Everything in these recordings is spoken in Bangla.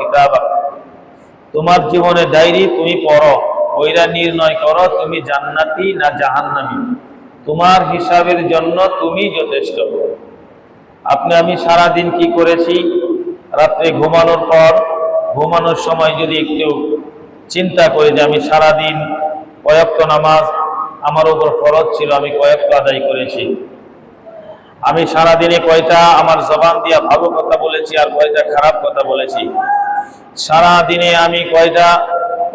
কিতাবাক, তোমার জীবনের ডায়েরি তুমি পড়ো, ওইটা নির্ণয় করো তুমি জান্নাতি না জাহান্নামী। তোমার হিসাবের জন্য তুমি যথেষ্ট। আমি সারাদিন কি করেছি, রাত্রে ঘুমানোর পর ঘুমানোর সময় যদি একটু চিন্তা করি যে আমি সারাদিন কয়েকত নামাজ আমার উপর ফরজ ছিল, আমি কয়েকত আদায় করেছি, আমি সারাদিনে কয়টা আমার জবান দিয়া ভালো কথা বলেছি আর কয়টা খারাপ কথা বলেছি, সারাদিনে আমি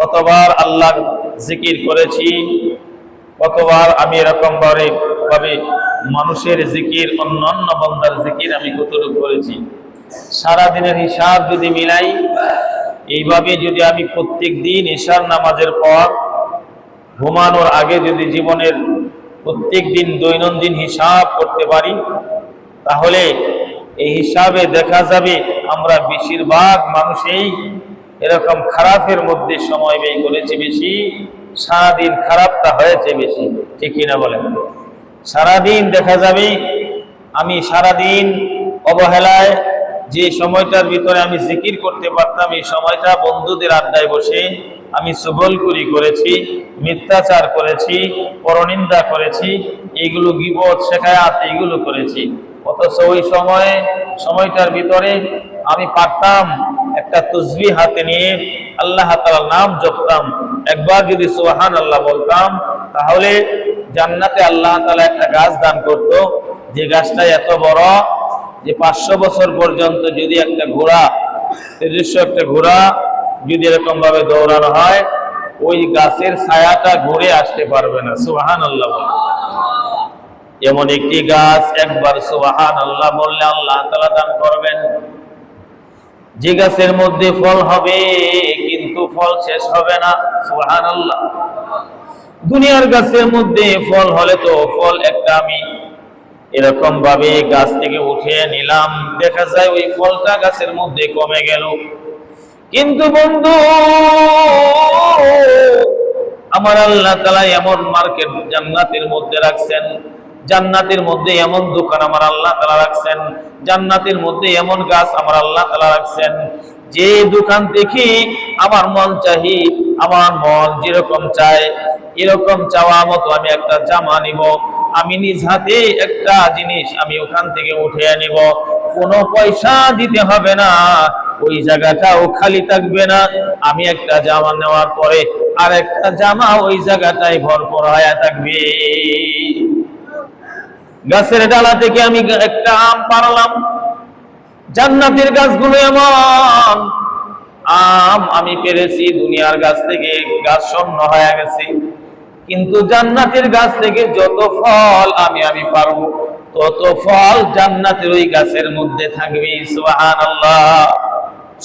কতবার আল্লাহ জিকির করেছি, কতবার আমি এরকম ভাবে মানুষের জিকির, অন্যান্য বান্দার জিকির আমি কতটুকু করেছি, সারাদিনের হিসাব যদি মিলাই, এইভাবে যদি আমি প্রত্যেক দিন ঈশার নামাজের পর ঘুমানোর আগে যদি জীবনের প্রত্যেক দিন দৈনন্দিন হিসাব করতে পারি, তাহলে এই হিসাবে দেখা যাবে আমরা বেশিরভাগ মানুষই এরকম খারাপের মধ্যে সময় ব্যয় করেছি বেশি, সারাদিন খারাপটা হয়েছে বেশি, ঠিক কিনা বলেন? সারাদিন দেখা যাবে আমি সারাদিন অবহেলায় যে সময়টার ভিতরে আমি জিকির করতে পারতাম, এই সময়টা বন্ধুদের আড্ডায় বসে আমি চুগলখুরি করেছি, মিথ্যাচার করেছি, পরনিন্দা করেছি, এইগুলো গীবত শেখায়াত এইগুলো করেছি। অথচ ওই সময়টার ভিতরে আমি পারতাম একটা তসবিহ হাতে নিয়ে আল্লাহ তাআলার নাম জপতাম, একবার যদি সুবহানাল্লাহ বলতাম, তাহলে জান্নাতে আল্লাহ তাআলা একটা গাছ দান করত, যে গাছটা এত বড় যে 500 বছর পর্যন্ত যদি একটা ঘোড়া, তেজস্ব একটা ঘোড়া যদি এরকম ভাবে দৌড়ানো হয়, ওই গাছের ছায়াটা ঘুরে আসতে পারবে না। সুবহানাল্লাহ। এমন একটি গাছ একবার সুবহানাল্লাহ বললে আল্লাহ তাআলা দান করবেন, যে গাছের মধ্যে ফল হবে কিন্তু ফল শেষ হবে না। সুবহানাল্লাহ। দুনিয়ার গাছের মধ্যে ফল হলে তো ফল একটা আমি এরকম ভাবে গাছ থেকে উঠিয়ে নিলাম, দেখা যায় ওই ফলটা গাছের মধ্যে কমে গেল। কিন্তু বন্ধু, আমার আল্লাহ তাআলা এমন মার্কেট জান্নাতের মধ্যে রাখছেন, জান্নাতের মধ্যে এমন দোকান আমার আল্লাহ তাআলা রাখছেন, জান্নাতের মধ্যে এমন গাছ আমার আল্লাহ তাআলা রাখছেন, যে দোকান দেখি আমার মন চাহি, আমার মন যেরকম চায় এরকম চাওয়া মতো আমি একটা জামা নিব, আমি নিজ হাতে একটা জিনিস আমি ওখান থেকে উঠিয়ে নিব, কোনো পয়সা দিতে হবে না, ওই জায়গাটাও খালি থাকবে না, আমি একটা জামা নেওয়ার পরে আর একটা জামা ওই জায়গাটায় ভরপুর হয়ে থাকবে। গাছের ডালা থেকে আমি একটা আম পারলাম, জান্নাতের গাছগুলো এমন আম আমি পেরেছি, দুনিয়ার গাছ থেকে গাছ শূন্য হয়ে গেছে, কিন্তু জান্নাতের গাছ থেকে যত ফল আমি পারবো তত ফল জান্নাতের ওই গাছের মধ্যে থাকবে। সুবহানাল্লাহ।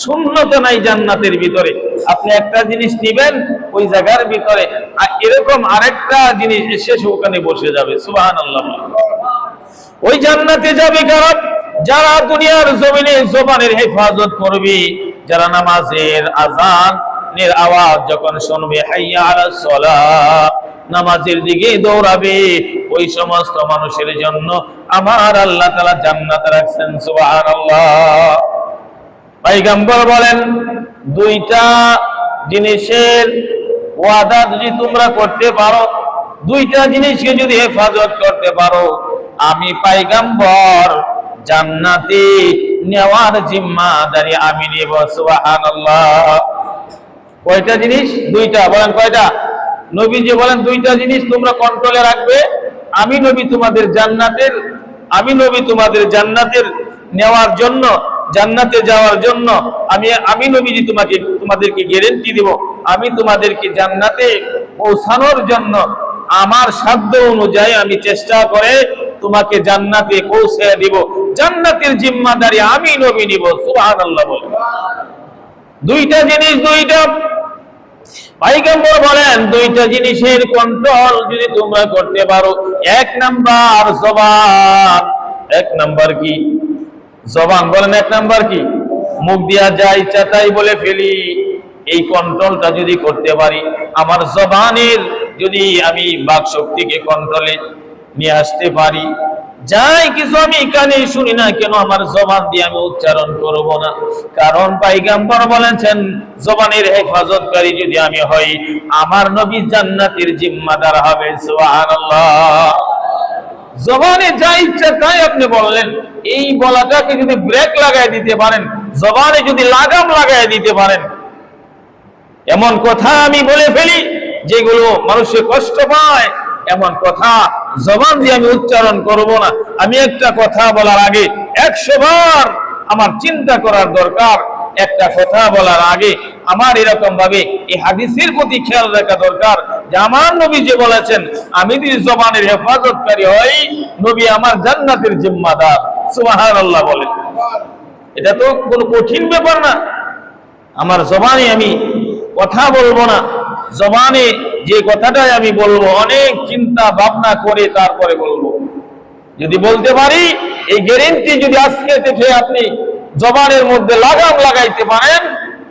শূন্যতা নাই জান্নাতের ভিতরে, আপনি একটা জিনিস নিবেন ওই জায়গার ভিতরে আর এরকম আরেকটা জিনিস এসে ওখানে বসে যাবে। সুবহানাল্লাহ। ওই জান্নাতে যাবে কারা? যারা দুনিয়ার জমিনে জবানের হেফাজত করবে, যারা নামাজের আযানের আওয়াজ যখন শুনবে হাইয়া আলাস সালাহ, নামাজের দিকে দৌড়াবে, ওই সমস্ত মানুষের জন্য আমার আল্লাহ তাআলা জান্নাত রাখছেন। সুবহানাল্লাহ। পয়গম্বর বলেন, দুইটা জিনিসের ওয়াদা যদি তোমরা করতে পারো, দুইটা জিনিসকে যদি হেফাজত করতে পারো, আমি পয়গম্বর জান্নাতে নেওয়ার জিম্মাদারি আমি নেব। সুবহানাল্লাহ। কয়টা জিনিস? দুইটা। বলেন কয়টা? নবীজি বলেন দুইটা জিনিস তোমরা কন্ট্রোলে রাখবে, আমি নবী তোমাদের জান্নাতের নেওয়ার জন্য, জান্নাতে যাওয়ার জন্য আমি নবীজি তোমাদেরকে গ্যারান্টি দিব, আমি তোমাদেরকে জান্নাতে পৌঁছানোর জন্য আমার সাধ্য অনুযায়ী আমি চেষ্টা করে তোমাকে জান্নাতে পৌঁছে দিব, জান্নাতের জিম্মাদারি আমি নবী নিব। সুবহানাল্লাহ। বলে দুইটা জিনিস, দুইটা পয়গম্বর বলেন দুইটা জিনিসের কন্ট্রোল যদি তোমরা করতে পারো, এক নাম্বার জবান। এক নাম্বার কি? জবান। বলেন এক নাম্বার কি? মুখ দিয়া যা ইচ্ছা তাই বলে ফেলি, এই কন্ট্রোলটা যদি করতে পারি, আমার জবানের যদি আমি বাক শক্তিকে কন্ট্রোলে নিয়ে আসতে পারি, যাই কিছু আমি কানে শুনি না কেন আমার জবান দিয়ে আমি উচ্চারণ করব না, কারণ পয়গম্বর বলেছেন জবানের হেফাজতকারী যদি আমি হই, আমার নবী জান্নাতের জিম্মাদার হবে। সুবহানাল্লাহ। জবানে যা ইচ্ছা তাই আপনি বললেন, এই বলাটাকে যদি ব্রেক লাগাই দিতে পারেন, জবানে যদি লাগাম লাগাই দিতে পারেন, এমন কথা আমি বলে ফেলি যেগুলো মানুষের কষ্ট পায়, এমন কথা জবান দিয়ে আমি উচ্চারণ করব না। আমি একটা কথা বলার আগে 100 বার আমার চিন্তা করার দরকার। একটা কথা বলার আগে আমার এরকম ভাবে এই হাদিসের প্রতি খেয়াল রাখা দরকার যে আমার নবী যে বলেছেন আমি যদি জবানের হেফাজতকারী হই, নবী আমার জান্নাতের জিম্মাদার। সুবহানাল্লাহ বলেন। এটা তো কোনো কঠিন ব্যাপার না। আমার জবানে আমি কথা বলবো না, জবানে যে কথাটাই আমি বলবো অনেক চিন্তা ভাবনা করে তারপরে বলবো। যদি বলতে পারি, এই গ্যারেন্টি যদি আজকে থেকে আপনি জবানের মধ্যে লাগাম লাগাইতে পারেন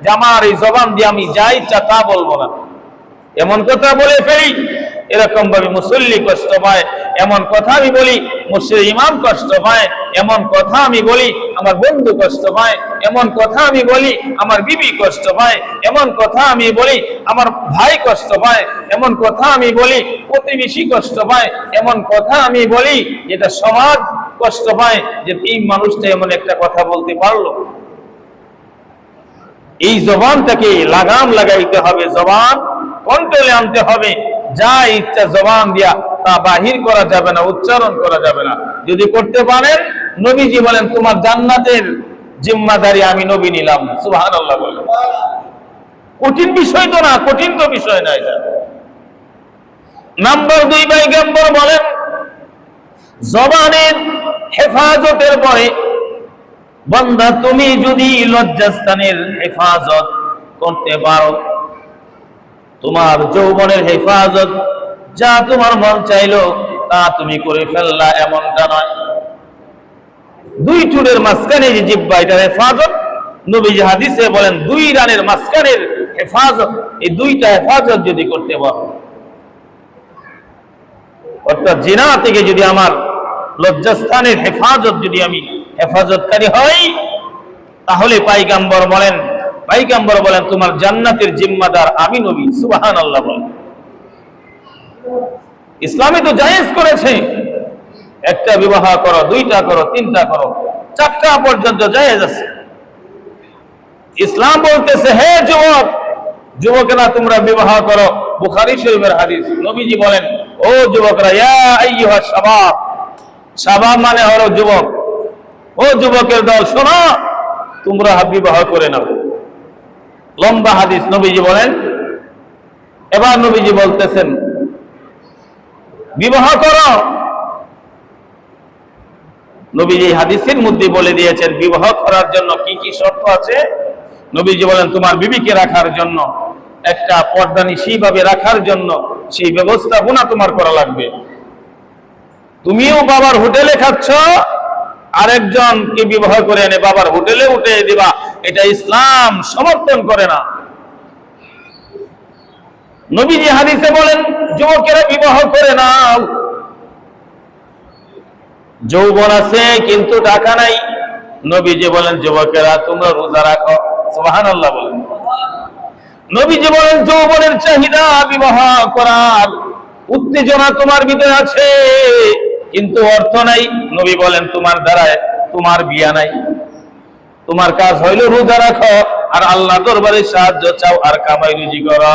যে আমার এই জবান দিয়ে আমি যা ইচ্ছা তা বলবো না, এমন কথা বলে ফেলি এরকম ভাবে মুসল্লি কষ্ট পায়, এমন কথা আমি বলি মসজিদের ইমাম কষ্ট পায়, এমন কথা আমি বলি আমার বন্ধু কষ্ট পায়, এমন কথা আমি বলি আমার বিবি কষ্ট পায়, এমন কথা আমি বলি আমার ভাই কষ্ট পায়, এমন কথা আমি বলি প্রতিবেশী কষ্ট পায়, এমন কথা আমি বলি যেটা সমাজ কষ্ট পায় যে এই মানুষটা এমন একটা কথা বলতে পারলো। এই জবানটাকে লাগাম লাগাইতে হবে, জবান কন্ট্রোলে আনতে হবে। যা ইচ্ছা জবান দিয়া তা বাহির করা যাবে না, উচ্চারণ করা যাবে না। যদি করতে পারেন, নবীজি বলেন তোমার জান্নাতের জিম্মাদারি আমি নবী নিলাম। সুবহানাল্লাহ বলেন। কঠিন বিষয় তো না, কঠিন তো বিষয় না এটা। নাম্বার 2 পয়গম্বর বলেন জবানের হেফাজতের পরে বান্দা তুমি যদি লজ্জাস্থানের হেফাজত করতে পারো, তোমার যৌবনের হেফাজত যা তোমার মন চাইলো তা তুমি করে ফেললা এমনটা নয়। 2 চুলের মাঝখানে যে জিহ্বা, এটার হেফাজত নবীজি হাদিসে বলেন 2 রানের মাঝখানের হেফাজত, এই 2টা হেফাজত যদি করতে পারো, অর্থাৎ জিনা থেকে যদি আমার লজ্জাস্থানের হেফাজত যদি আমি হেফাজতকারী হই, তাহলে পয়গম্বর বলেন তোমার জান্নাতের জিম্মাদার আমি নবী। সুবহানাল্লাহ বলেন। ইসলামে তো জায়েজ করেছে, একটা বিবাহ করো, 2টা করো, 3টা করো, 4টা পর্যন্ত জায়েজ আছে। ইসলাম বলতেছে হে যুবকেরা তোমরা বিবাহ করো। বুখারী শরীফের হাদিস, নবীজি বলেন ও যুবকরা, ইয়া আইয়ুহাস শাবাব, শাবাব মানে হলো যুবক, ও যুবকের দল শোনো, তোমরা বিবাহ করে নাও। লম্বা হাদিস, নবীজি বলেন। এবার নবীজি বলতেছেন বিবাহ করো। নবীজি হাদিসের মধ্যে বলে দিয়েছেন বিবাহ করার জন্য কি কি শর্ত আছে। নবীজি বলেন তোমার বিবিকে রাখার জন্য, একটা পর্দানিশী ভাবে রাখার জন্য সেই ব্যবস্থাপনা তোমার করা লাগবে। তুমিও বাবার হোটেলে খাচ্ছ, আরেকজনকে বিবাহ করে এনে বাবার হোটেলে উঠে দিবা, এটা ইসলাম সমর্থন করে না। নবীজি হাদিসে বলেন যুবকেরা বিবাহ করে নাও, যৌবন আছে কিন্তু টাকা নাই। নবীজি বলেন যুবকেরা তোমরা রোজা রাখো। সুবহানাল্লাহ বলেন। নবীজি বলেন যৌবনের চাহিদা, বিবাহ করার উত্তেজনা তোমার ভিতরে আছে কিন্তু অর্থ নাই। নবী বলেন তোমার দ্বারায় তোমার বিয়া নাই, তোমার কাজ হইল রোজা রাখো আর আল্লাহ দরবারে সাহায্য চাও আর কামাই রুজি করো।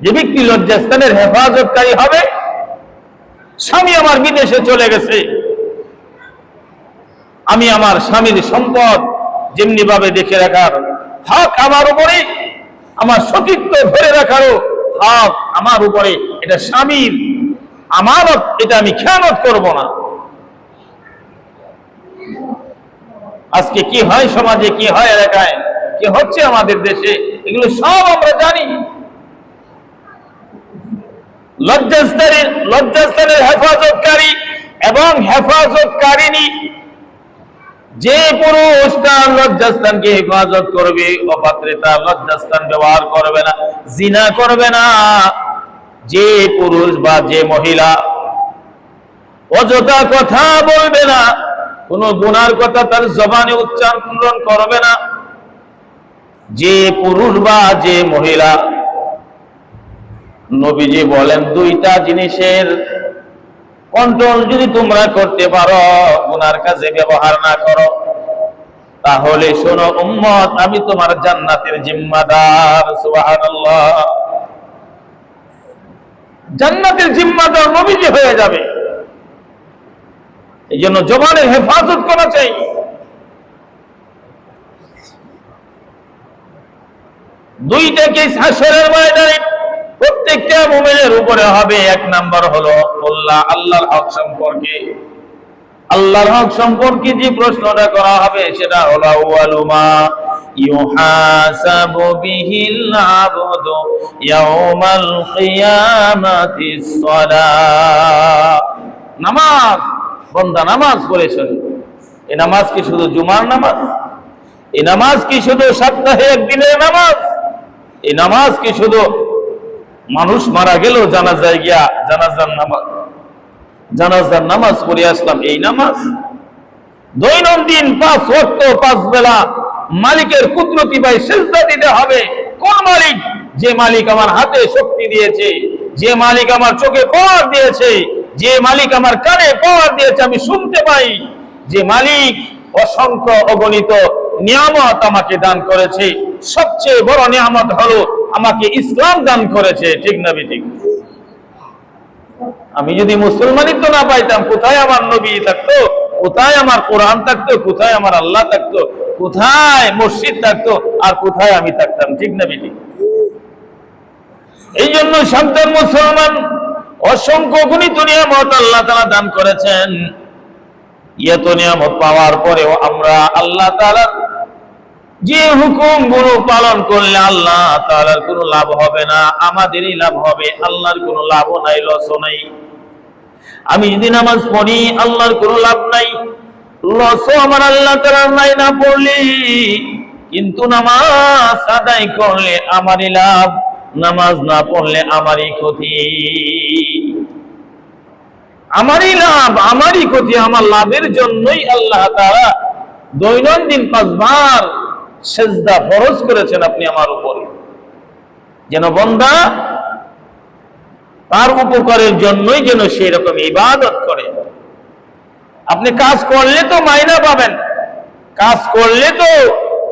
যে ব্যক্তি লজ্জাস্থানের হেফাজতকারী হবে, স্বামী আমার বিদেশে চলে গেছে, আমি আমার স্বামীর সম্পদ যেমনি ভাবে দেখে রাখার হক আমার উপরে, আমার সতীত্ব ধরে রাখারও হক আমার উপরে, এটা স্বামীর আমানত, এটা আমি খেয়ানত করব না। আজকে কি হয় সমাজে, কি হয় এলাকায়, কি হচ্ছে আমাদের দেশে, এগুলো সব আমরা জানি। লজ্জাস্থানের হেফাজতকারী এবং হেফাজতকারিনী, যে পুরুষ তার লজ্জাস্থানকে হেফাজত করবে, অপাত্রে তার লজ্জাস্থান ব্যবহার করবে না, জিনা করবে না, যে পুরুষ বা যে মহিলা অযথা কথা বলবে না, কোনো গুনার কথা তার জবানে উচ্চারণ করবে না, যে পুরুষ বা যে মহিলা, নবীজি বলেন দুইটা জিনিসের কন্ট্রোল যদি তোমরা করতে পারো, গুনার কাজে ব্যবহার না করো, তাহলে শোনো উম্মত, আমি তোমার জান্নাতের জিম্মাদার। সুবহানাল্লাহ। জান্নাতের জিম্মাদার নবীজি হয়ে যাবে। এই জন্য জবানের হেফাজত করা চাই। দুইটাকে হাসরের ময়দানে প্রত্যেকটা মুমিনের উপরে হবে। এক নাম্বার হলো আল্লাহর হক সম্পর্কে। আল্লাহর হক সম্পর্কে যে প্রশ্নটা করা হবে সেটা হলো আউয়ালুমা ইউহাসাবু বিহিল আবদু ইয়াউমাল কিয়ামাতিস সালাহ। নামাজ। বান্দা নামাজ পড়েছেন, এই নামাজ কি শুধু জুমার নামাজ? এই নামাজ কি শুধু সপ্তাহে একদিনের নামাজ? এই নামাজ কি শুধু মানুষ মারা গেল জানাজায় গিয়া জানাজার নামাজ পড়ে আসলাম এই নামাজ? দৈনন্দিন 5 ওয়াক্ত 5 বেলা মালিকের কুদরতি ভাই সিজদা দিতে হবে। কোন মালিক? যে মালিক আমার হাতে শক্তি দিয়েছে, যে মালিক আমার চোখে পাওয়ার দিয়েছে, যে মালিক আমার কানে পাওয়ার দিয়েছে, আমি শুনতে পাই, যে মালিক অসংখ্য অগণিত নিয়ামত আমাকে দান করেছে। সবচেয়ে বড় নিয়ামত হলো আমাকে ইসলাম দান করেছে। ঠিক না ঠিক? আমি যদি মুসলমানিত্ব না পাইতাম, কোথায় আমার নবী থাকতো, কোথায় আমার কোরআন থাকতো, কোথায় আমার আল্লাহ থাকতো, কোথায় মসজিদ থাকতো, আর কোথায় আমি থাকতাম? ঠিক না ঠিক? এই জন্য সান্তান মুসলমান, অসংখ্য গণিত নিয়ামত আল্লাহ তাআলা দান করেছেন। এত নিয়ামত পাওয়ার পরেও আমরা আল্লাহ তাআলার যে হুকুমগুলো পালন করলে আল্লাহ তাআলার কোনো লাভ হবে না, আমাদেরই লাভ হবে। আল্লাহর কোনো লাভও নাই, লসও নাই। আমি যদি নামাজ পড়ি আল্লাহর কোনো লাভ নাই, লসও আমার আল্লাহ তাআলার নাই না পড়লি। কিন্তু নামাজ আদায় করলে আমারই লাভ, নামাজ না পড়লে আমারই ক্ষতি। আমারই লাভ, আমারই ক্ষতি। আমার লাভের জন্যই আল্লাহ তাআলা দৈনন্দিন 5 বার সিজদা ফরজ করেছেন আপনি আমার উপরে, যেন বান্দা তার উপকারের জন্যই যেন সেই রকম ইবাদত করে। আপনি কাজ করলে তো মাইনা পাবেন, কাজ করলে তো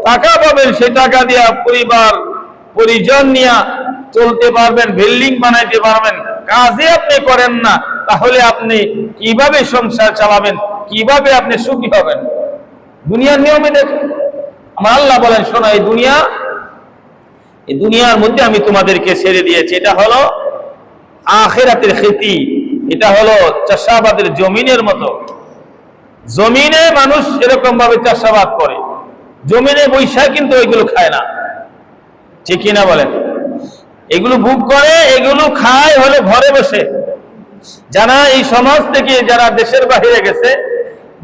টাকা পাবেন, সেই টাকা দিয়ে পরিবার পরিজন নিয়ে চলতে পারবেন, বিল্ডিং বানাইতে পারবেন। কাজে আপনি করেন না, তাহলে আপনি কিভাবে সংসার চালাবেন, কিভাবে আপনি সুখী হবেন? দুনিয়ার নিয়মে দেখেন, আমার আল্লাহ বলেন, শোনো, এই দুনিয়ার মধ্যে আমি তোমাদেরকে ছেড়ে দিয়েছি। এটা হলো আখিরাতের খেতি, এটা হলো চাষাবাদের জমিনের মতো। জমিনে মানুষ এরকম ভাবে চাষাবাদ করে, জমিনে বৈশাখ কিন্তু ওইগুলো খায় না। ঠিক কিনা বলেন? এগুলো ভোগ করে, এগুলো খায় হলো ঘরে বসে। যারা এই সমাজ থেকে যারা দেশের বাহিরে গেছে,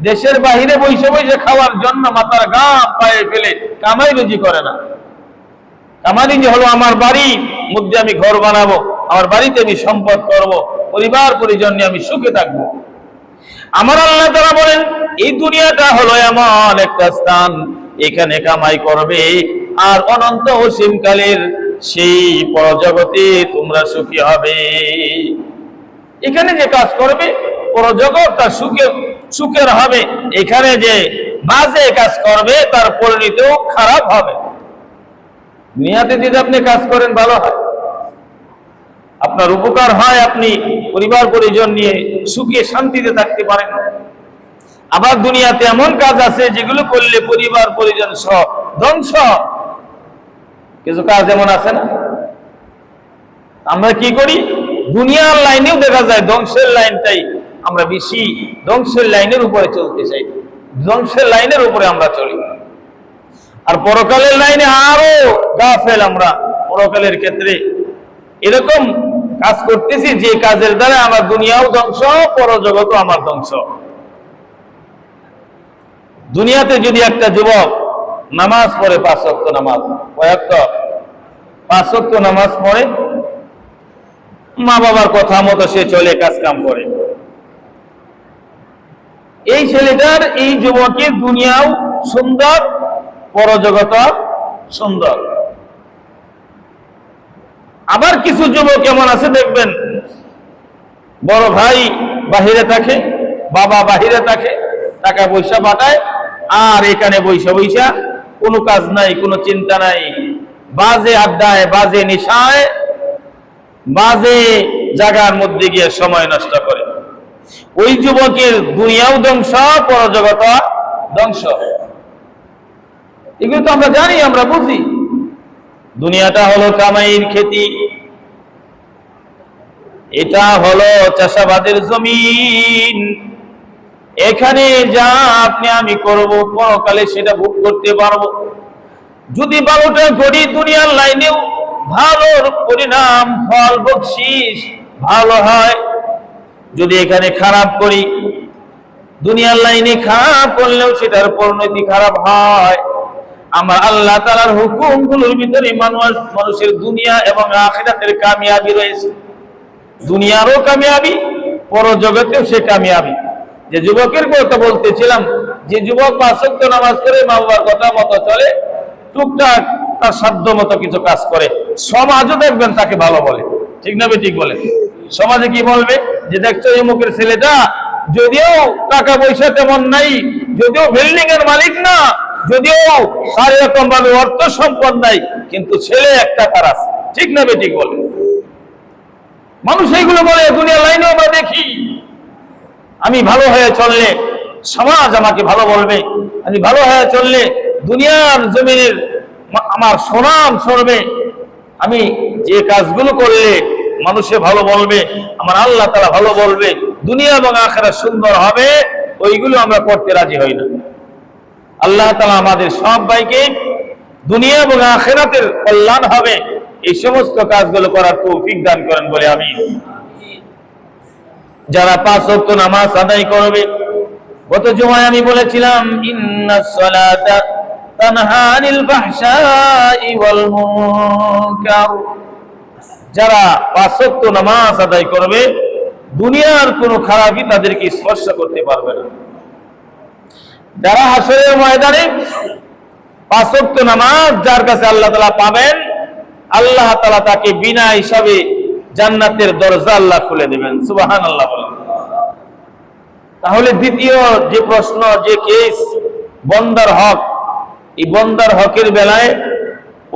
দেশের বাহিরে বসে বসে খাওয়ার জন্য মাথার ঘাম পায়ে ফেলে কামাই রুজি করে না। কামাই রুজি হলো আমার বাড়ির মধ্যে আমি ঘর বানাবো, আমার বাড়িতে আমি সম্পদ করব, পরিবার পরিজন নিয়ে আমি সুখে থাকবো। আমার আল্লাহ তাআলা বলেন, এই দুনিয়াটা হলো এমন একটা স্থান, এখানে কামাই করবে আর অনন্ত অসীমকালের সেই পরজগতে তোমরা সুখী হবে। এখানে যে কাজ করবে পরজগৎটা সুখের হবে, এখানে যে বাজে কাজ করবে তার পরিণতিও খারাপ হবে। দুনিয়াতে যদি আপনি কাজ করেন ভালো হয়, আপনার উপকার হয়, আপনি পরিবার পরিজন নিয়ে সুখে শান্তিতে থাকতে পারেন। আবার দুনিয়াতে এমন কাজ আছে যেগুলো করলে পরিবার পরিজন সহ ধ্বংস। কিছু কাজ এমন আছে না? আমরা কি করি, দুনিয়ার লাইনেও দেখা যায় ধ্বংসের লাইনটাই আমরা বেশি, ধ্বংসের লাইনের উপরে চলতে চাই, ধ্বংসের লাইনের উপরে আমরা চলি। আর পরকালের লাইনে আরো গাফেল আমরা। পরকালের ক্ষেত্রে এরকম কাজ করতেছি যে কাজের দ্বারা আমার দুনিয়াও ধ্বংস, পরজগতও আমার ধ্বংস। দুনিয়াতে যদি একটা যুবক নামাজ পড়ে 5 ওয়াক্ত নামাজ, 5 ওয়াক্ত নামাজ পড়ে, মা বাবার কথা মতো সে চলে কাজ কাম করে। এই ছেলেটার, এই যুবকের দুনিয়াও সুন্দর, পরজগত সুন্দর। আবার কিছু যুবক এমন আছে দেখবেন, বড় ভাই বাহিরে থাকে, বাবা বাহিরে থাকে, টাকা পয়সা পাঠায়, আর এখানে বৈশা বৈশা কোনো কাজ নাই, কোনো চিন্তা নাই, বাজে আড্ডায়, বাজে নেশায়, বাজে জায়গার মধ্যে গিয়ে সময় নষ্ট করে। ওই যুবকের দুনিয়াও ধ্বংস, পরজগত ধ্বংস। এগুলো তো আমরা জানি, আমরা বুঝি। দুনিয়াটা হলো কামাইয়ের খেতি, এটা হলো চাষাবাদের জমিন। এখানে যা আপনি আমি করব, পরকালে সেটা ভোগ করতে পারবো। যদি ভালোটা করি, দুনিয়ার লাইনেও ভালোর পরিণাম, ফল, বকশিশ ভালো হয়। যদি এখানে খারাপ করি, দুনিয়ার লাইনে খারাপ করলেও সেটার পরিণতি খারাপ হয়। আমার আল্লাহ তাআলার হুকুমগুলোর ভিতরে মানুষের দুনিয়া এবং আখিরাতের কামিয়াবি রয়েছে। দুনিয়ারও কামিয়াবি, পরজগতেও সে কামিয়াবি। যে যুবকের কথা বলতেছিলাম, যে যুবক 5 ওয়াক্ত নামাজ পড়ে, মা বাবার কথা মতো চলে, টুকটাক তার সাধ্য মতো কিছু কাজ করে, সমাজও দেখবেন তাকে ভালো বলে। ঠিক না ঠিক বলে? সমাজে কি বলবে? যে দেখছো এই মুখের ছেলেটা, যদিও টাকা পয়সা তেমন নাই, যদিও বিল্ডিং এর মালিক না, যদিও তার এরকম ভাবে অর্থ সম্পদ নাই, কিন্তু ছেলে একটা তার আছে। ঠিক না ঠিক বলে? মানুষ এইগুলো বলে। দুনিয়ার লাইনেও আমরা দেখি, আমি ভালো হয়ে চললে সমাজ আমাকে ভালো বলবে, আমি ভালো হয়ে চললে দুনিয়ার জমিনের আমার সুনাম সরবে, আমি যে কাজগুলো করলে মানুষে ভালো বলবে, আমার আল্লাহ তাআলা ভালো বলবে, দুনিয়া এবং আখিরাত সুন্দর হবে, ওইগুলো আমরা করতে রাজি হই না। আল্লাহ তাআলা আমাদের সব ভাইকে দুনিয়া এবং আখিরাতের কল্যাণ হবে এই সমস্ত কাজগুলো করার তৌফিক দান করেন বলে আমি। যারা 5 ওয়াক্ত নামাজ আদায় করবে, গত জুমায় আমি বলেছিলাম, ইন্নাস সালাতা তানহা আনিল ফাহশাই ওয়াল মুনকার। যারা 5 ওয়াক্ত নামাজ আদায় করবে, দুনিয়ার কোনো খারাপই তাদেরকে স্পর্শ করতে পারবে না। যারা হাসরের ময়দানে 5 ওয়াক্ত নামাজ যার কাছে আল্লাহ তাআলা পাবেন, আল্লাহ তাআলা তাকে বিনা হিসাবে জান্নাতের দরজা আল্লাহ খুলে দিবেন। সুবহানাল্লাহ বলেন। তাহলে দ্বিতীয় যে প্রশ্ন, যে কেস, বন্দার হক, এই বন্দার হকের বেলায়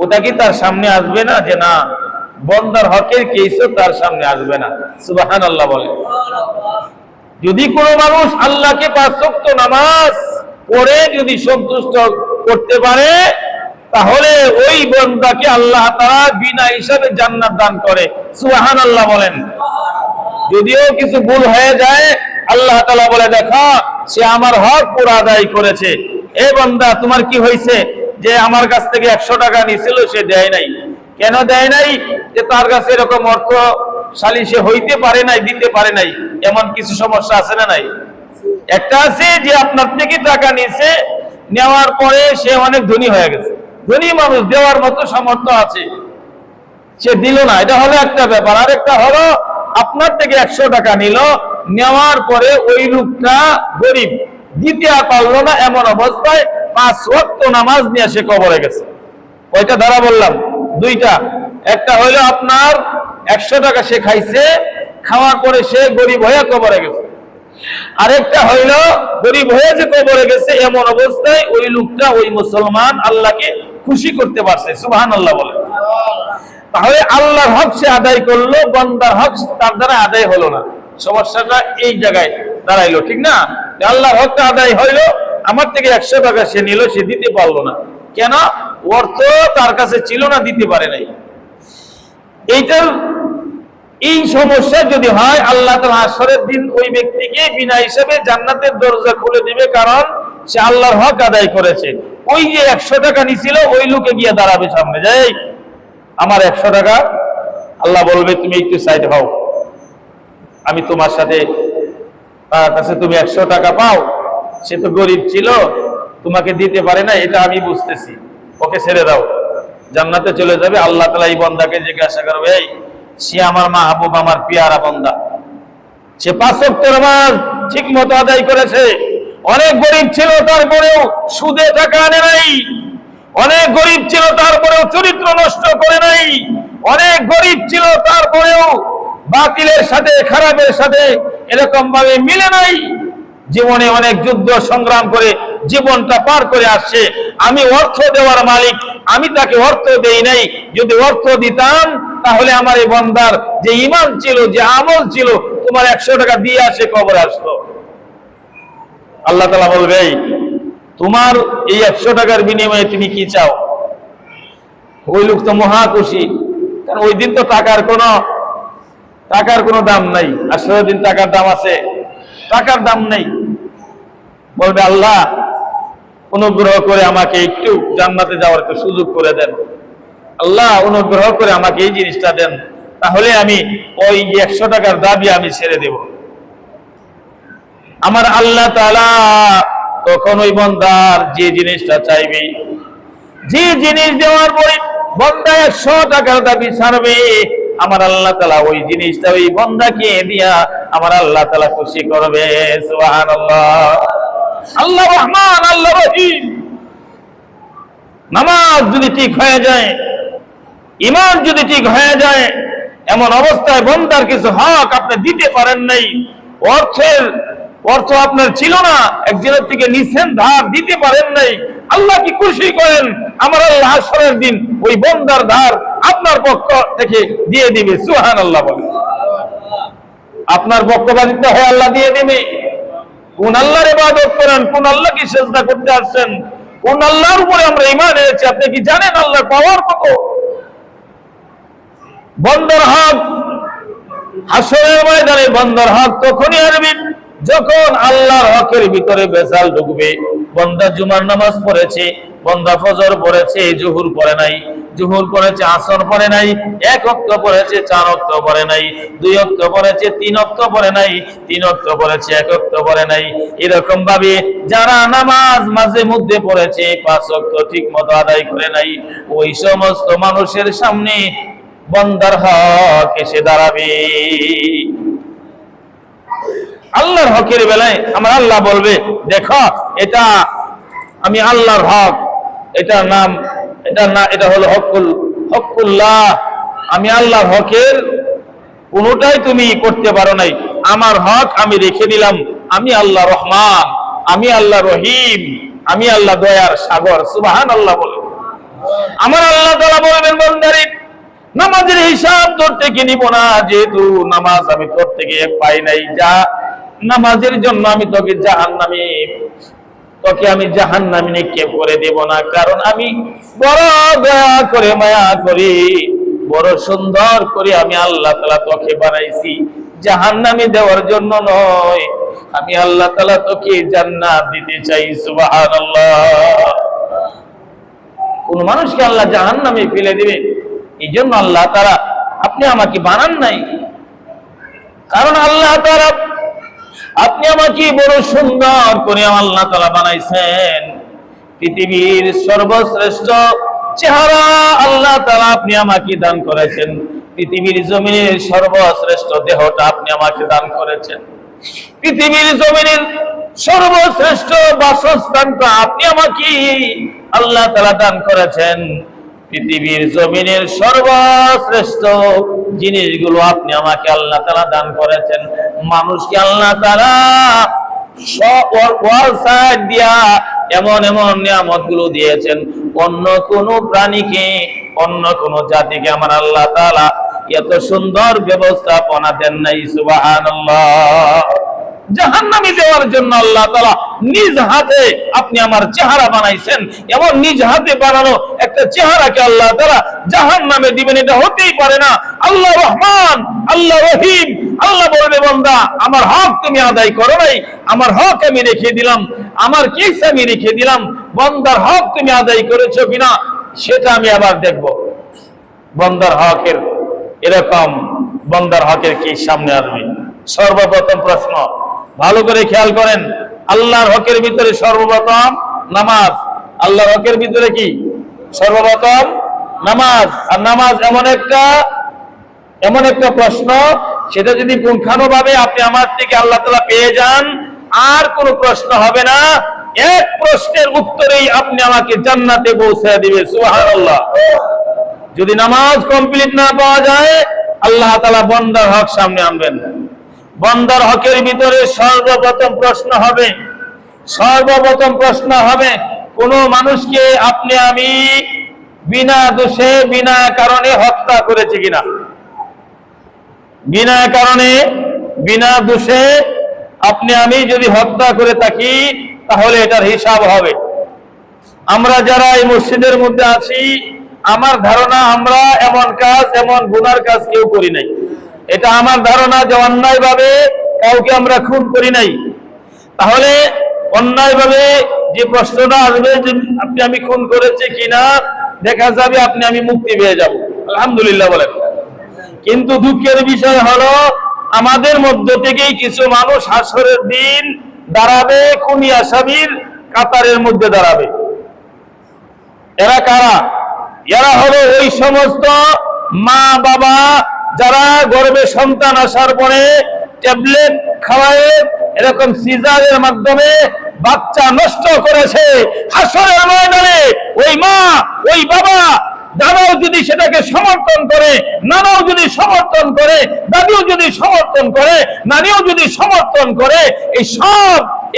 ওটা কি তার সামনে আসবে না? যে না, বন্দার হকের কেসও তার সামনে আসবে না। সুবহানাল্লাহ বলেন। যদি কোনো মানুষ আল্লাহকে 5 ওয়াক্ত নামাজ পড়ে যদি সন্তুষ্ট করতে পারে, তাহলে ওই বান্দাকে আল্লাহ তাআলা বিনা হিসাবে জান্নাত দান করে। সুবহানাল্লাহ বলেন। যদিও কিছু ভুল হয়ে যায়, আল্লাহ তাআলা বলে, দেখো সে আমার হক পুরো আদায় করেছে। এ বান্দা, তোমার কি হয়েছে? যে আমার কাছ থেকে 100 টাকা নিয়েছিল, সে দেয় নাই। কেন দেয় নাই? যে তার কাছে এরকম অর্থশালী সে হইতে পারে নাই, দিতে পারে নাই। এমন কিছু সমস্যা আছে না নাই? একটা আছে যে আপনার থেকে টাকা নিয়েছে, নেওয়ার পরে সে অনেক ধনী হয়ে গেছে, ধনী মানুষ, দেওয়ার মতো সামর্থ্য আছে, সে দিল না, এটা হলো একটা ব্যাপার। আর একটা হলো আপনার থেকে 100 টাকা নিল, নেওয়ার পরে ওই লোকটা গরিব, দিতে আর পারলো না, এমন অবস্থায় 5 ওয়াক্ত নামাজ নিয়ে সে কবরে গেছে। ওইটা ধরা বললাম দুইটা। একটা হইলো আপনার 100 টাকা সে খাইছে, খাওয়ার পরে সে গরিব হয়ে কবরে গেছে। আরেকটা হইলো গরিব হয়ে যে কবরে গেছে, এমন অবস্থায় ওই লোকটা, ওই মুসলমান আল্লাহকে খুশি করতে পারছে। সুবহানাল্লাহ বলে। তাহলে আল্লাহর হক সে আদায় করলো, বান্দার হক তার দ্বারা আদায় হলো না। সমস্যাটা এই জায়গায় দাঁড়াইলো, ঠিক না? আল্লাহর হকটা আদায় হইলো, আমার থেকে 100 টাকা সে নিল, সে দিতে পারলো না। কেন? অর্থ তার কাছে ছিল না, দিতে পারে নাই। এইটার এই সমস্যা যদি হয়, আল্লাহ তাআলা হাসরের দিন ওই ব্যক্তিকে বিনা হিসাবে জান্নাতের দরজা খুলে দিবে, কারণ সে আল্লাহর হক আদায় করেছে। ওই যে 100 টাকা নিছিল, ওই লোকে গিয়ে দাঁড়াবে সামনে, যাই আমার 100 টাকা। আল্লাহ বলবে, তুমি একটু সাইড হও, আমি তোমার সাথে, তার কাছে তুমি 100 টাকা পাও, সে তো গরিব ছিল, তোমাকে দিতে পারে না, এটা আমি বুঝতেছি, ওকে ছেড়ে দাও, জান্নাতে চলে যাবে। আল্লাহ তাআলা এই বান্দাকে জিজ্ঞাসা করবে, এই সে আমার মাহবুব, আমার পিয়ারা বান্দা। সে 5 ওয়াক্ত নামাজ ঠিক মতো আদায় করেছে। অনেক গরিব ছিল, তারপরেও সুদে টাকা আনে নাই। অনেক গরিব ছিল, তারপরেও চরিত্র নষ্ট করে নাই। অনেক গরিব ছিল, তারপরেও বাতিলের সাথে, খারাপের সাথে এরকম ভাবে মিলে নাই। জীবনে অনেক যুদ্ধ সংগ্রাম করে জীবনটা পার করে আসছে। আমি অর্থ দেওয়ার মালিক, আমি তাকে অর্থ দেই নাই। যদি অর্থ দিতাম তাহলে আমার এই বান্দার যে ঈমান ছিল, যে আমল ছিল, তোমার 100 টাকা দিয়ে আসে কবরে আসতো। আল্লাহ তাআলা বলবে, তোমার এই 100 টাকার বিনিময়ে তুমি কি চাও? ওই লোক তো মহা খুশি, কারণ ওই দিন তো টাকার কোনো দাম নাই। আসলে দিন টাকার দাম আছে, টাকার দাম নেই। বলবে, আল্লাহ অনুগ্রহ করে আমাকে একটু জান্নাতে যাওয়ার একটু সুযোগ করে দেন। আল্লাহ অনুগ্রহ করে আমাকে এই জিনিসটা দেন, তাহলে আমি ওই 100 টাকার দাবি আমি ছেড়ে দেব। আমার আল্লাহ তাআলা তখন ওই বান্দার যে জিনিসটা চাইবে, যে জিনিস দেওয়ার পরে বান্দা 100 টাকার দাবি ছাড়বে, আমার আল্লাহ তাআলা ওই জিনিসটা ওই বান্দাকে দিয়া আমার আল্লাহ তাআলা খুশি করবে। সুবহানাল্লাহ। আল্লাহ রহমান, আল্লাহ রহিম। নামাজ যদি ঠিক হয়ে যায়, ঈমান যদি ঠিক হয়ে যায়, এমন অবস্থায় বান্দার কিছু হক আপনি দিতে পারেন নাই, অর্থ আপনার ছিল না, একজনের থেকে নিছেন, ধার দিতে পারেন নাই, আল্লাহ কি খুশি করেন? আমার আল্লাহ হাসরের দিন ওই বান্দার ধার আপনার পক্ষ থেকে দিয়ে দিবে। সুবহানাল্লাহ বলেন। আপনার পক্ষপাতিত্ব হয়ে আল্লাহ দিয়ে দিবে। কোন আল্লাহর ইবাদত করেন, কোন আল্লাহকে সিজদা করতে আসছেন, কোন আল্লাহর উপরে আমরা ঈমান এনেছি, আপনি কি জানেন আল্লাহর পাওয়ার কত? বান্দার হক হাসরের ময়দানে বান্দার হক তখনই আসবে যখন আল্লাহর হকের ভিতরে ভেজাল ঢুকবে। বান্দা জুমার নামাজ পড়েছে, বান্দা ফজর পড়েছে, জোহর পড়ে নাই, জোহর পড়েছে, আসর পড়ে নাই, 1 ওয়াক্ত পড়েছে, 4 ওয়াক্ত পড়ে নাই, 2 ওয়াক্ত পড়েছে, 3 ওয়াক্ত পড়ে নাই, 3 ওয়াক্ত পড়েছে, 1 ওয়াক্ত পড়ে নাই। এরকম ভাবে যারা নামাজ মাঝে মধ্যে পড়েছে, 5 ওয়াক্ত ঠিক মতো আদায় করে নাই, ওই সমস্ত মানুষের সামনে বান্দার হক এসে দাঁড়াবে। আল্লাহর হকের বেলায় আমার আল্লাহ বলবে, দেখো এটা আমি আল্লাহর হক, এটা নাম, এটা না, এটা হলো হকুল্লাহ। আমি আল্লাহর হকের কোনোটাই তুমি করতে পারো নাই, আমার হক আমি রেখে দিলাম। আমি আল্লাহ রহমান, আমি আল্লাহ রহিম, আমি আল্লাহ দয়ার সাগর। সুবহানাল্লাহ বলে আমার আল্লাহ তাআলা বলবেন, বান্দারে নামাজের হিসাব তোর থেকে নিব না, যেহেতু নামাজ আমি তোর থেকে পাই নাই, যা নামাজের জন্য আমি তোকে জাহান্নামে নিক্ষেপ করে দেব না। কারণ আমি বড় দয়া করে, মায়া করি, বড় সুন্দর করে আমি আল্লাহ তাআলা তোকে বানাইছি, জাহান্নামে দেওয়ার জন্য নয়। আমি আল্লাহ তাআলা তোকে জান্নাত দিতে চাই। সুবহানাল্লাহ। কোন মানুষকে আল্লাহ জাহান্নামে ফেলে দিবে, এই জন্য আল্লাহ তাআলা আপনি আমাকে বানান নাই। কারণ আল্লাহ তাআলা আপনি আমাকে বড় সুন্দর করে আল্লাহ তাআলা বানাইছেন। পৃথিবীর সর্বশ্রেষ্ঠ চেহারা আল্লাহ তাআলা আপনি আমাকে দান করেছেন। পৃথিবীর জমিনের সর্বশ্রেষ্ঠ দেহটা আপনি আমাকে দান করেছেন। পৃথিবীর জমিনের সর্বশ্রেষ্ঠ বাসস্থানটা আপনি আমাকে আল্লাহ তাআলা দান করেছেন। পৃথিবীর জমিনের সর্বশ্রেষ্ঠ জিনিসগুলো আপনি আমাকে আল্লাহ তাআলা দান করেছেন। মানুষকে আল্লাহ তাআলা দিয়া এমন এমন নিয়ামত গুলো দিয়েছেন, অন্য কোন প্রাণীকে, অন্য কোন জাতিকে আমার আল্লাহ তাআলা এত সুন্দর ব্যবস্থাপনা দেন নাই। সুবহানাল্লাহ। জাহান্নামে দেওয়ার জন্য আল্লাহ তাআলা নিজ হাতে আপনি আমার চেহারা বানাইছেন, এমন নিজ হাতে বানানো একটা চেহারাকে আল্লাহ তাআলা জাহান্নামে দিবেন, এটা হতেই পারে না। আল্লাহ রহমান, আল্লাহ রহিম। আল্লাহ বলবে, বান্দা আমার হক তুমি আদায় করো নাই, আমার হক আমি রেখে দিলাম, আমার কেস আমি রেখে দিলাম, বান্দার হক তুমি আদায় করেছো কিনা সেটা আমি আবার দেখব। বান্দার হকের এরকম বান্দার হকের কি সামনে আসবে? সর্বপ্রথম প্রশ্ন ভালো করে খেয়াল করেন, আল্লাহর হকের ভিতরে সর্বপ্রথম নামাজ। আল্লাহর হকের ভিতরে কি? সর্বপ্রথম নামাজ। আর নামাজ এমন একটা এমন একটা প্রশ্ন, সেটা যদি পুঙ্খানুভাবে আপনি আমার থেকে আল্লাহ তাআলা পেয়ে যান, আর কোনো প্রশ্ন হবে না। এক প্রশ্নের উত্তরেই আপনি আমাকে জান্নাতে পৌঁছে দিবেন। সুবহানাল্লাহ। যদি নামাজ কমপ্লিট না পাওয়া যায়, আল্লাহ তাআলা বান্দার হক সামনে আনবেন। বান্দার হকের ভিতরে সর্বপ্রথম প্রশ্ন হবে কোন মানুষকে আপনি আমি বিনা দোষে বিনা কারণে হত্যা করেছি কিনা। বিনা কারণে বিনা দোষে আপনি আমি যদি হত্যা করে থাকি, তাহলে এটার হিসাব হবে। আমরা যারা এই মসজিদের মধ্যে আছি, আমার ধারণা আমরা এমন গুনার কাজ কেউ করি নাই। এটা আমার ধারণা যে অন্যায়ভাবে কাউকে আমরা খুন করি নাই। তাহলে অন্যায়ভাবে যে প্রশ্নটা আসবে যে আপনি আমি খুন করেছি কিনা, দেখা যাবে আপনি আমি মুক্তি পেয়ে যাব, আলহামদুলিল্লাহ বলেন। কিন্তু দুঃখের বিষয় হলো, আমাদের মধ্য থেকেই কিছু মানুষ হাসরের দিন দাঁড়াবে, খুনি আসামির কাতারের মধ্যে দাঁড়াবে। এরা কারা? এরা হলো ওই সমস্ত মা বাবা যারা গর্ভে সন্তান আসার পরে ট্যাবলেট খাওয়ায়, এরকম সিজারের মাধ্যমে বাচ্চা নষ্ট করেছে। হাসরের ময়দানে ওই মা, ওই বাবা, দাদাও যদি সেটাকে সমর্থন করে, নানাও যদি সমর্থন করে, দাদিও যদি সমর্থন করে, নানিও যদি সমর্থন করে,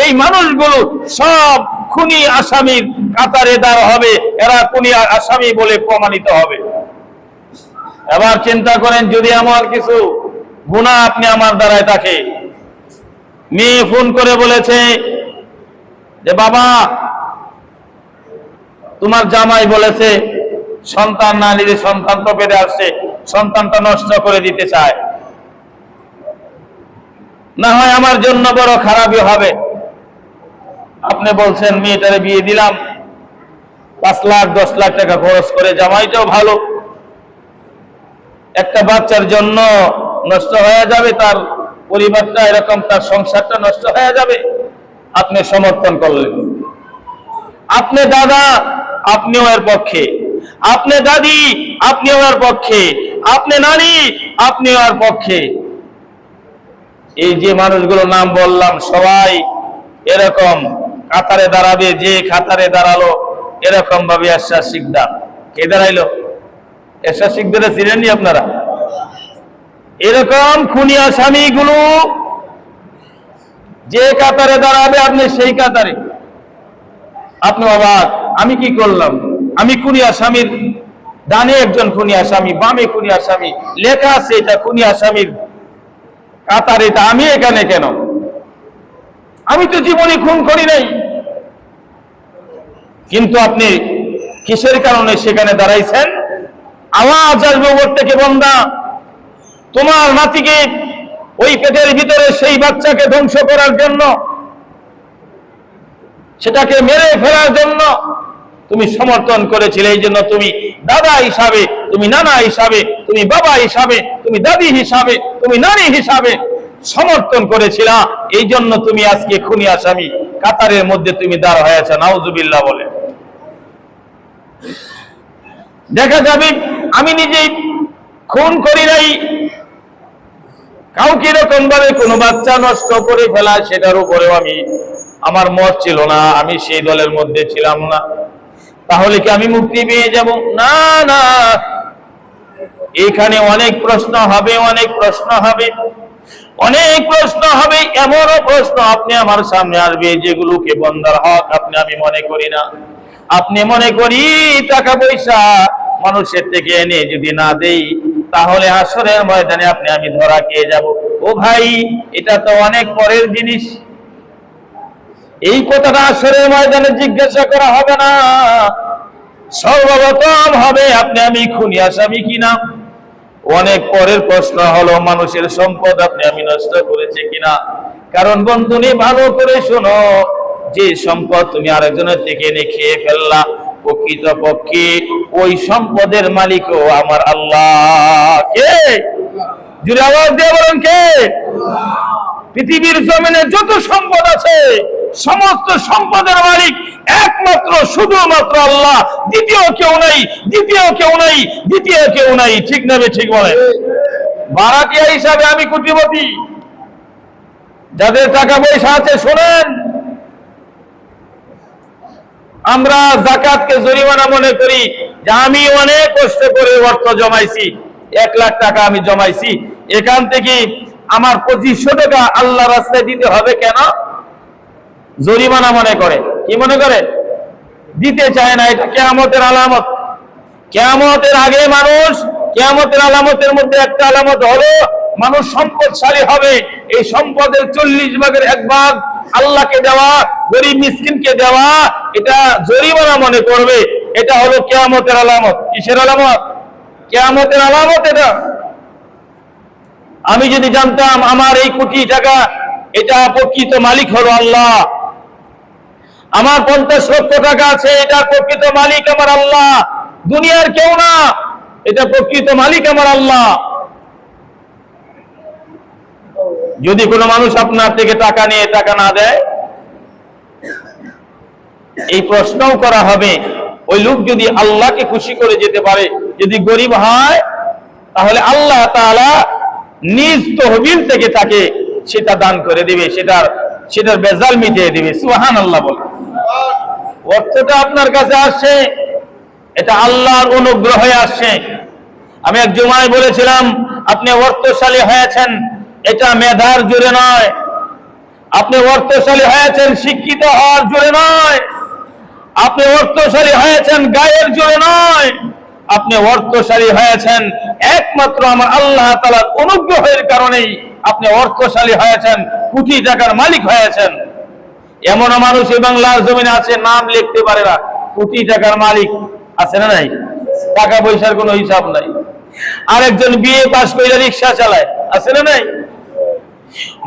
এই মানুষগুলো সব খুনি আসামির কাতারে দাঁড় হবে। এরা খুনি আসামি বলে প্রমাণিত হবে। এবার চিন্তা করেন, যদি এমন কিছু গুনাহ আপনি আমার দ্বারায় থাকে। মেয়ে ফোন করে বলেছে যে বাবা, তোমার জামাই বলেছে সন্তান না নিলে, সন্তান তো পেটে আসছে, সন্তানটা নষ্ট করে দিতে চায়, না হয় আমার জন্য বড় খারাপই হবে। আপনি বলছেন মেয়েটারে বিয়ে দিলাম, 5 লাখ 10 লাখ টাকা খরচ করে, জামাইটাও ভালো, একটা বাচ্চার জন্য নষ্ট হয়ে যাবে তার পরিবারটা, এরকম তার সংসারটা নষ্ট হয়ে যাবে। আপনি সমর্থন করলেন। আপনি দাদা, আপনিও এর পক্ষে। আপনি দাদি, আপনিও এর পক্ষে। আপনি নানি, আপনিও এর পক্ষে। এই যে মানুষগুলো নাম বললাম, সবাই এরকম কাতারে দাঁড়াবে। যে কাতারে দাঁড়ালো এরকম ভাবে এরশাদ শিকদার। কে দাঁড়াইলো? এরশাদ শিকদারে ছিলেননি আপনারা? এরকম খুনি আসামিগুলো যে কাতারে দাঁড়াবে, আপনি সেই কাতারে। আপনি অবাক, আমি কি করলাম? আমি খুনি আসামির ডানে একজন খুনি আসামি, বামে খুনি আসামি, লেখা আছে এটা খুনি আসামির কাতার, এটা আমি এখানে কেন? আমি তো জীবনে খুন করি নাই। কিন্তু আপনি কিসের কারণে সেখানে দাঁড়াইছেন? আওয়াজ আসবে উপর থেকে, বান্দা তোমার নাতিকে, ওই পেটের ভিতরে সেই বাচ্চাকে ধ্বংস করার জন্য, সেটাকে মেরে ফেলার জন্য তুমি সমর্থন করেছিলে। এই জন্য তুমি দাদা হিসাবে, তুমি নানা হিসাবে, তুমি বাবা হিসাবে, তুমি দাদি হিসাবে, তুমি নানি হিসাবে সমর্থন করেছিলা। এই জন্য তুমি আজকে খুনি আসামি কাতারের মধ্যে তুমি দাঁড় হয়েছ। নাউজুবিল্লাহ বলে। দেখা যাবে আমি নিজেই খুন করি নাই, কাউকে এরকম ভাবে কোনো বাচ্চা নষ্ট করে ফেলা, সেটার উপরেও আমার মত ছিল না, আমি সেই দলের মধ্যে ছিলাম না। তাহলে কি আমি মুক্তি পেয়ে যাব? না না, এখানে অনেক প্রশ্ন হবে, অনেক প্রশ্ন হবে, অনেক প্রশ্ন হবে। এমনও প্রশ্ন আপনি আমার সামনে আসবে যেগুলোকে বান্দার হক আপনি আমি মনে করি না। আপনি মনে করি টাকা পয়সা মানুষের থেকে এনে যদি না দেই, তাহলে হাসরের ময়দানে আপনি আমি ধরা খেয়ে যাব। ও ভাই, এটা তো অনেক পরের জিনিস। এই কথাটা হাসরের ময়দানে জিজ্ঞাসা করা হবে না। সর্বপ্রথম হবে আপনি আমি খুনি আসামি কিনা। অনেক পরের প্রশ্ন হলো মানুষের সম্পদ আপনি আমি নষ্ট করেছে কিনা। কারণ বন্ধুনি, ভালো করে শোনো, যে সম্পদ তুমি আরেকজনের থেকে এনে খেয়ে ফেললা, প্রকৃতপক্ষে ওই সম্পদের মালিকও আমার আল্লাহ। কে? জুড়ে আওয়াজ দিয়ে বলেন কে? পৃথিবীর জমিনে যত সম্পদ আছে, সমস্ত সম্পদের মালিক একমাত্র শুধুমাত্র আল্লাহ। দ্বিতীয় কেউ নাই, দ্বিতীয় কেউ নাই, দ্বিতীয় কেউ নাই। ঠিক না? ঠিক বলে। ভাড়াটিয়া হিসাবে আমি কোটিপতি। যাদের টাকা পয়সা আছে শোনেন, আমরা জাকাতকে জরিমানা মনে করি যে আমি অনেক কষ্ট করে অর্থ জমাইছি, 1 লাখ টাকা আমি জমাইছি, এখান থেকে আমার 2500 টাকা আল্লাহ রাস্তায় দিতে হবে কেন? জরিমানা মনে করে। কি মনে করে? দিতে চায় না। এটা কিয়ামতের আলামত। কিয়ামতের আগে মানুষ, কিয়ামতের আলামতের মধ্যে একটা আলামত হলো মানুষ সম্পদশালী হবে। এই সম্পদের 40 ভাগের 1 ভাগ আল্লাহকে দেওয়া, গরিব মিসকিনকে দেওয়া, এটা জরিমানা মনে করবে। এটা হলো কিয়ামতের আলামত। কিসের আলামত? কিয়ামতের আলামত এটা। আমি যদি জানতাম আমার এই কোটি টাকা, এটা প্রকৃত মালিক হলো আল্লাহ, আমার 50 লক্ষ টাকা আছে, এটা প্রকৃত মালিক আমার আল্লাহ, দুনিয়ার কেউ না, এটা প্রকৃত মালিক আমার আল্লাহ। যদি কোনো মানুষ আপনার থেকে টাকা নিয়ে টাকা না দেয়, এই প্রশ্নও করা হবে ওই লোক যদি আল্লাহকে খুশি করে যেতে পারে, যদি গরিব হয়, তাহলে আল্লাহ তাআলা নিজ তহবিল থেকে তাকে সেটা দান করে দিবে, সেটার বেজাল মিটিয়ে দিবে। সুবহানাল্লাহ বলে। অর্থটা আপনার কাছে আসছে, এটা আল্লাহর অনুগ্রহে আসছে। আমি এক জুমায় বলেছিলাম, আপনি অর্থশালী হয়েছেন এটা মেধার জোরে নয়, আপনি অর্থশালী হয়েছেন শিক্ষিত হওয়ার জোরে নয়, আপনি অর্থশালী হয়েছেন গায়ের জোরে নয়, আপনি অর্থশালী হয়েছেন একমাত্র আমার আল্লাহ তাআলার অনুগ্রহের কারণেই আপনি অর্থশালী হয়েছেন, কোটি টাকার মালিক হয়েছেন। এমন মানুষ এই বাংলার জমিনে আছে নাম লিখতে পারে না, কোটি টাকার মালিক আছে না নাই? টাকা পয়সার কোনো হিসাব নাই। আরেকজন বিএ পাস করে রিক্সা চালায়, আছে না নাই?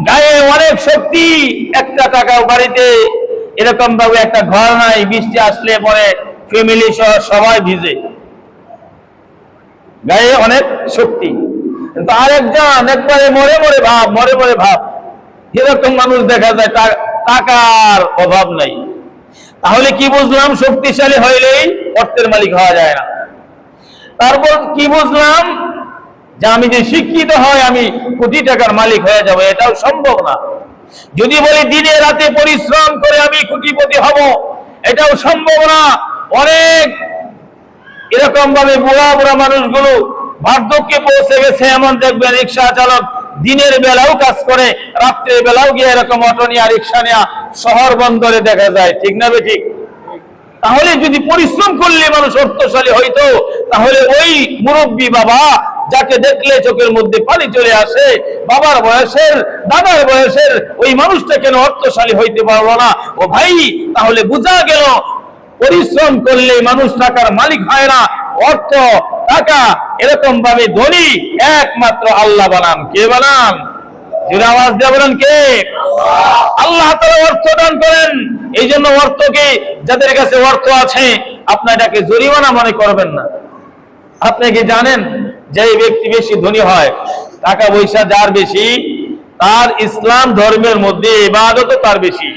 গায়ে অনেক শক্তি, একটা টাকাও বাড়িতে এরকম ভাবে একটা ঘর নাই, বৃষ্টি আসলে পরে ফ্যামিলি সহ সবাই ভিজে, গায়ে অনেক শক্তি। কিন্তু আরেকজন একবারে মরে মরে ভাব, এরকম মানুষ দেখা যায়, টাকার অভাব নাই। তাহলে কি বুঝলাম? শক্তিশালী হইলেই অর্থের মালিক হওয়া যায় না। তারপর কি বুঝলাম? যে আমি যে শিক্ষিত হয় আমি কোটি টাকার মালিক হয়ে যাব, এটাও সম্ভব না। যদি বলি দিনে রাতে পরিশ্রম করে আমি কোটিপতি হব, এটাও সম্ভব না। অনেক এরকম ভাবে বুড়া মানুষগুলো বার্ধক্যে পৌঁছে গেছে, এমন দেখবেন রিক্সা চালক দিনের বেলাও কাজ করে, রাত্রের বেলাও গিয়ে এরকম অটো নিয়ে রিক্সা নিয়ে শহর বন্দরে দেখা যায়। ঠিক না ঠিক? তাহলে যদি পরিশ্রম করলে মানুষ অর্থশালী হইতো, তাহলে ওই মুরব্বী বাবা যাকে দেখলে চোখের মধ্যে পানি চলে আসে, বাবার বয়সের, দাদার বয়সের ওই মানুষটা কেন অর্থশালী হইতে পারলো না? ও ভাই, তাহলে বোঝা গেল পরিশ্রম করলে মানুষ টাকার মালিক হয় না। অর্থ, টাকা এরকম ভাবে ধনী একমাত্র আল্লাহ বানান। কে বানান? জোরে আওয়াজ দিয়ে বলেন কে? আল্লাহ তাআলা অর্থ দান করেন। এই জন্য অর্থকে, যাদের কাছে অর্থ আছে, আপনি এটাকে জরিমানা মনে করবেন না। আপনি কি জানেন যে ব্যক্তি বেশি ধনী হয়, টাকা পয়সা যার বেশি, তার ইসলাম ধর্মের মধ্যে ইবাদত তার বেশি,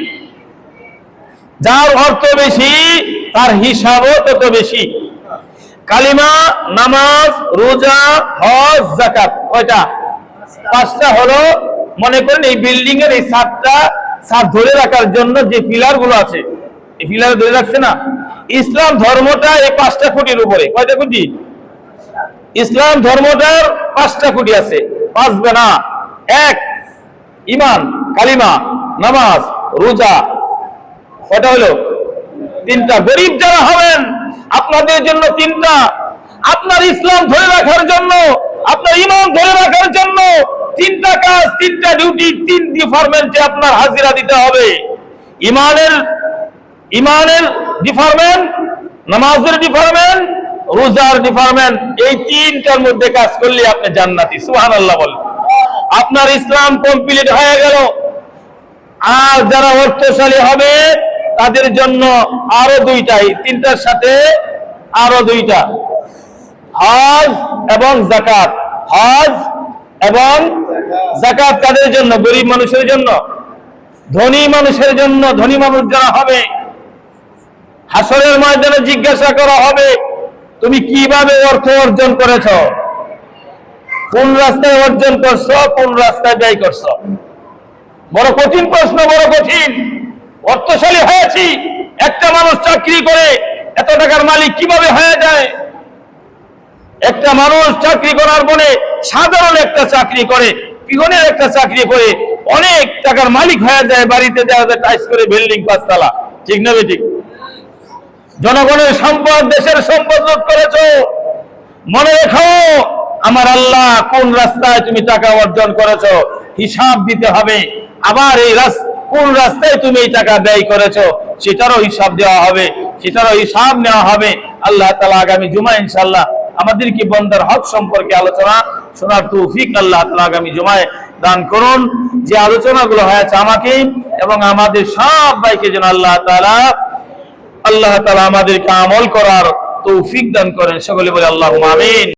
যার অর্থ বেশি তার হিসাবও তত বেশি। কালিমা, নামাজ, রোজা, হজ, যাকাত, কয়টা? 5টা হলো। মনে করেন এই বিল্ডিং এর এই ছাদ ধরে রাখার জন্য যে পিলার গুলো আছে, এই পিলার ধরে রাখছে না? ইসলাম ধর্মটা এই 5টা খুঁটির উপরে। কয়টা খুঁটি? ইসলাম ধর্মটার 5টা খুঁটি আছে, বাঁচবে না। 1 ঈমান, কালিমা, নামাজ, রোজা। কয়টা হলো? 3টা। গরিব যারা হবেন আপনাদের জন্য 3টা। আপনার ইসলাম ধরে রাখার জন্য, আপনার ঈমান ধরে রাখার জন্য 3টা কাজ, 3টা ডিউটি, 3 ডিপার্টমেন্টে আপনার হাজিরা দিতে হবে। ঈমানের ডিপার্টমেন্ট, নামাজের ডিপার্টমেন্ট, রোজার ডিপার্টমেন্ট, এই 3টার মধ্যে কাজ করলে আপনি জান্নাতি। সুবহানাল্লাহ বলেন। আপনার ইসলাম কমপ্লিট হয়ে গেল। আর যারা অর্থশালী হবে তাদের জন্য আরো 2টা, 3টার সাথে আরো 2টা, হজ এবং যাকাত। হজ এবং যাকাত কাদের জন্য? গরিব মানুষের জন্য, ধনী মানুষের জন্য। ধনী মানুষ যারা হবে, হাসরের ময়দানে জিজ্ঞাসা করা হবে তুমি কিভাবে অর্থ অর্জন করেছ। কোন রাস্তায় অর্জন করছো, কোন রাস্তায় ব্যয় করছো? বড় কঠিন প্রশ্ন, বড় কঠিন। অর্থশালী হয়েছি, একটা মানুষ চাকরি করে এত টাকার মালিক কিভাবে হয়ে যায়? একটা মানুষ চাকরি করার পরে সাধারণ একটা চাকরি করে, পিগনের একটা চাকরি করে অনেক টাকার মালিক হয়ে যায়, বাড়িতে দেওয়া যায় টাইস করে বিল্ডিং 5 তলা। ঠিক না বেঠিক? জনগণের সম্পদ, দেশের সম্পদ লুট করেছো। মনে রেখো, আমার আল্লাহ কোন রাস্তায় তুমি টাকা অর্জন করেছো হিসাব দিতে হবে। আবার এই কোন রাস্তায় তুমি এই টাকা ব্যয় করেছো সেটারও হিসাব দেওয়া হবে, সেটারও হিসাব নেওয়া হবে। আল্লাহ তাআলা আগামী জুমা ইনশাআল্লাহ আমাদের কি বান্দার হক সম্পর্কে আলোচনা শোনার তৌফিক আল্লাহ তাআলা আগামী জুমায় দান করুন। যে আলোচনাগুলো হয়েছে আমাকে এবং আমাদের সব ভাইকে যেন আল্লাহ তাআলা আমাদেরকে আমল করার তৌফিক দান করেন। সকলে বলে আল্লাহুম্মা আমিন।